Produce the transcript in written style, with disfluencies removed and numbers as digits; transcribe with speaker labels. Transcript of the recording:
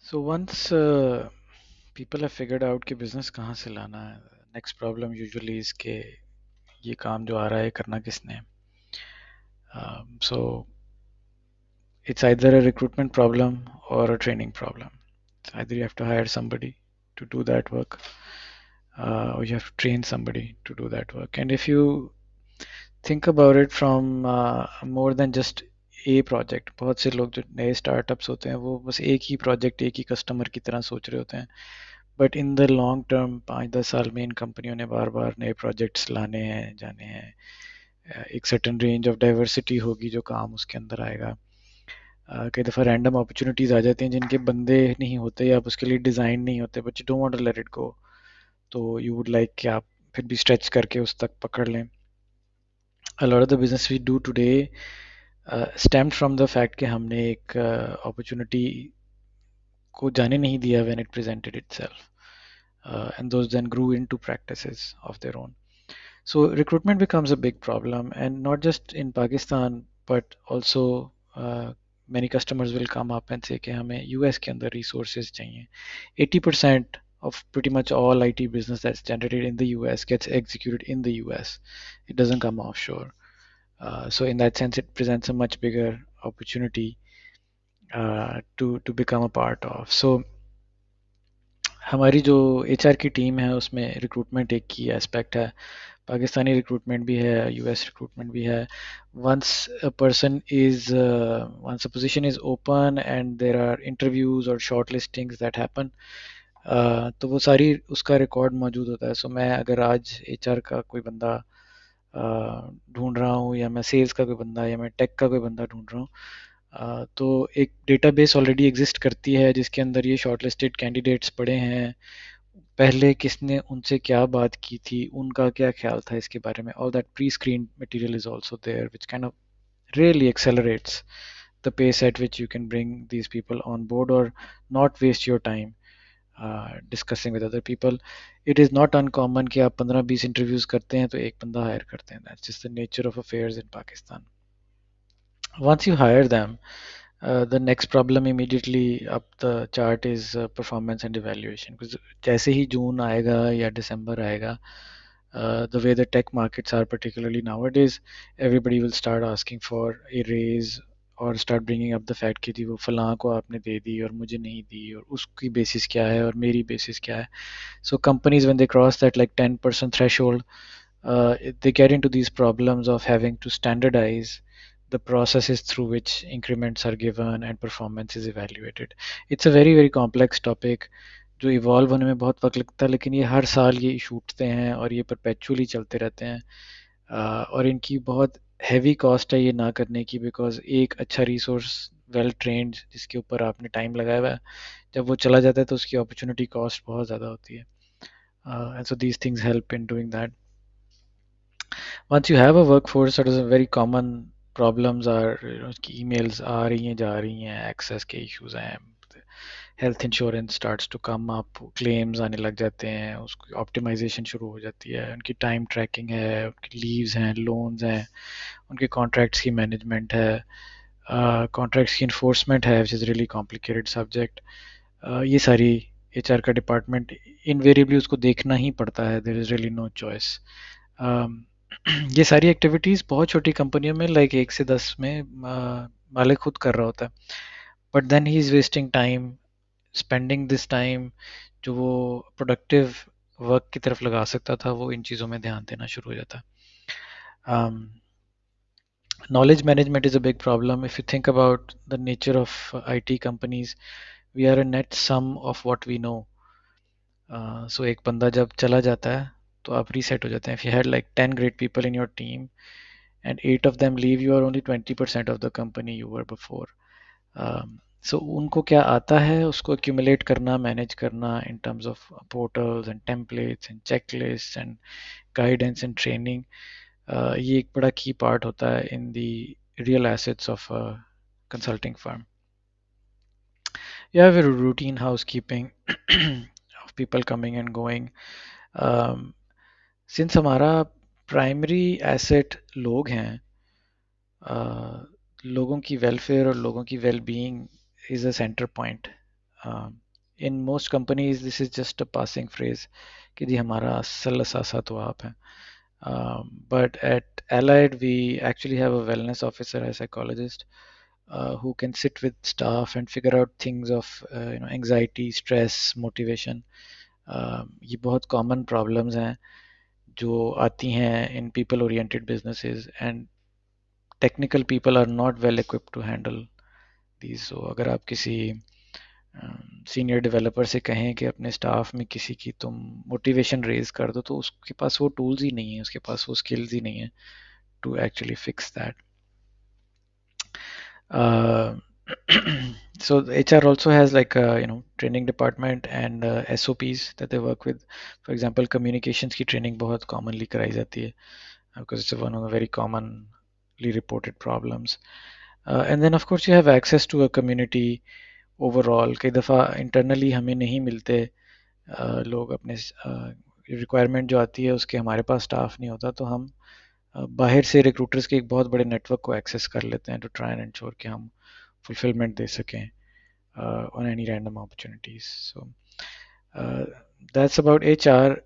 Speaker 1: So once people have figured out कि business कहाँ से लाना है, next problem usually is कि ये काम जो आ रहा है करना किसने है. So it's either a recruitment problem or a training problem. It's either you have to hire somebody to do that work, or you have to train somebody to do that work. And if you think about it from more than just a project, बहुत से लोग जो नए startups होते हैं वो बस एक ही प्रोजेक्ट एक ही कस्टमर की तरह सोच रहे होते हैं. But in the long term 5-10 साल में इन कंपनियों ने बार बार नए प्रोजेक्ट्स लाने हैं जाने हैं. एक सर्टन रेंज ऑफ डाइवर्सिटी होगी जो काम उसके अंदर आएगा. कई दफ़ा रैंडम अपॉर्चुनिटीज़ आ जाती हैं जिनके बंदे नहीं होते या आप उसके लिए डिज़ाइन नहीं होते, but you don't want to let it go. तो यू वुड लाइक कि आप फिर भी स्ट्रेच करके उस तक पकड़ लें. A lot of the business we do today stemmed from the fact कि हमने एक opportunity को जाने नहीं दिया when it presented itself, and those then grew into practices of their own. So recruitment becomes a big problem, and not just in Pakistan, but also many customers will come up and say कि हमें US के अंदर resources चाहिए. 80% of pretty much all IT business that's generated in the US gets executed in the US. It doesn't come offshore. So in that sense, it presents a much bigger opportunity to become a part of. So हमारी जो HR की team है उसमें recruitment एक की aspect है. Pakistani recruitment भी है, US रिक्रूटमेंट भी है. once a person is once a position is open and there are interviews or shortlistings that happen, तो वो सारी उसका रिकॉर्ड मौजूद होता है. सो मैं अगर आज HR का कोई बंदा ढूंढ रहा हूँ, या मैं सेल्स का कोई बंदा, या मैं टेक का कोई बंदा ढूंढ रहा हूँ, तो एक डेटाबेस ऑलरेडी एग्जिस्ट करती है जिसके अंदर ये शॉर्टलिस्टेड कैंडिडेट्स पड़े हैं. पहले किसने उनसे क्या बात की थी, उनका क्या ख्याल था इसके बारे में. All that pre screen material is also there which kind of really accelerates the pace at which you can bring these people on board or not waste your time discussing with other people. It is not uncommon कि आप 15-20 interviews करते हैं तो एक बंदा higher करते हैं. That's just the nature of affairs in Pakistan. Once you hire them, the next problem immediately up the chart is performance and evaluation. Because जैसे ही जून आएगा या दिसंबर आएगा, the way the tech markets are particularly nowadays, everybody will start asking for a raise or start bringing up the fact कि जी वो फलां को आपने दे दी और मुझे नहीं दी, और उसकी बेसिस क्या है और मेरी बेसिस क्या है. So companies, when they cross that like 10% threshold, they get into these problems of having to standardize the processes through which increments are given and performance is evaluated. It's a very very complex topic जो evolve होने में बहुत वक्त लगता है, लेकिन ये हर साल ये इशू उठते हैं और ये परपेचुअली चलते रहते हैं. और इनकी बहुत हैवी कॉस्ट है ये ना करने की, बिकॉज एक अच्छा रिसोर्स वेल ट्रेंड जिसके ऊपर आपने टाइम लगाया हुआ है, जब वो चला जाता है तो उसकी अपॉर्चुनिटी कॉस्ट बहुत ज़्यादा होती है. And so these things help in doing that. Once you have a workforce, that is a very common problems are, कि emails आ रही हैं जा रही हैं, access के issues हैं, health insurance starts to come up, claims आने लग जाते हैं, उसकी optimization शुरू हो जाती है, उनकी time tracking है, उनकी leaves हैं, loans हैं, उनके contracts की management है, contracts की enforcement है, which is really complicated subject. ये सारी HR का डिपार्टमेंट इनवेरिएबली उसको देखना ही पड़ता है. There is really no choice. ये सारी एक्टिविटीज़ बहुत छोटी कंपनियों में लाइक 1 से 10 में मालिक खुद कर रहा होता है, but then he is wasting time spending this time जो वो प्रोडक्टिव वर्क की तरफ लगा सकता था, वो इन चीज़ों में ध्यान देना शुरू हो जाता है. Knowledge management is a big problem. If you think about the nature of IT companies, we are a net sum of what we know. So एक बंदा जब चला जाता है तो आप रीसेट हो जाते हैं. If you had like 10 great people in your team and 8 of them leave, you are only 20% of the company you were before. So उनको क्या आता है उसको accumulate करना, manage करना in terms of portals and templates and checklists and guidance and training. ये एक बड़ा key part होता है in the real assets of a consulting firm. You have a routine housekeeping of people coming and going. Since हमारा primary asset लोग हैं, लोगों की वेलफेयर और लोगों की well being is a centre point In most companies this is just a passing phrase कि जी हमारा असल असासा तो आप हैं. But at Allied we actually have a wellness officer, a psychologist, who can sit with staff and figure out things of anxiety, stress, motivation. ये बहुत common problems हैं जो आती हैं in people oriented businesses, and technical people are not well equipped to handle these. So अगर आप किसी senior developer से कहें कि अपने स्टाफ में किसी की तुम मोटिवेशन रेज कर दो, तो उसके पास वो टूल्स ही नहीं है, उसके पास वो स्किल्स ही नहीं है to actually fix that. So HR also has like a training department and SOPs that they work with. For example, communications की training बहुत commonly कराई जाती है because it's one of the very commonly reported problems. And then of course you have access to a community overall. कई दफ़ा internally हमें नहीं मिलते लोग, अपने रिक्वायरमेंट जो आती है उसके हमारे पास स्टाफ नहीं होता, तो हम बाहर से रिक्रूटर्स के एक बहुत बड़े नेटवर्क को एक्सेस कर लेते हैं टू ट्राई एंड इंश्योर कि हम फुलफिलमेंट दे सकें on any random opportunities. So that's about HR.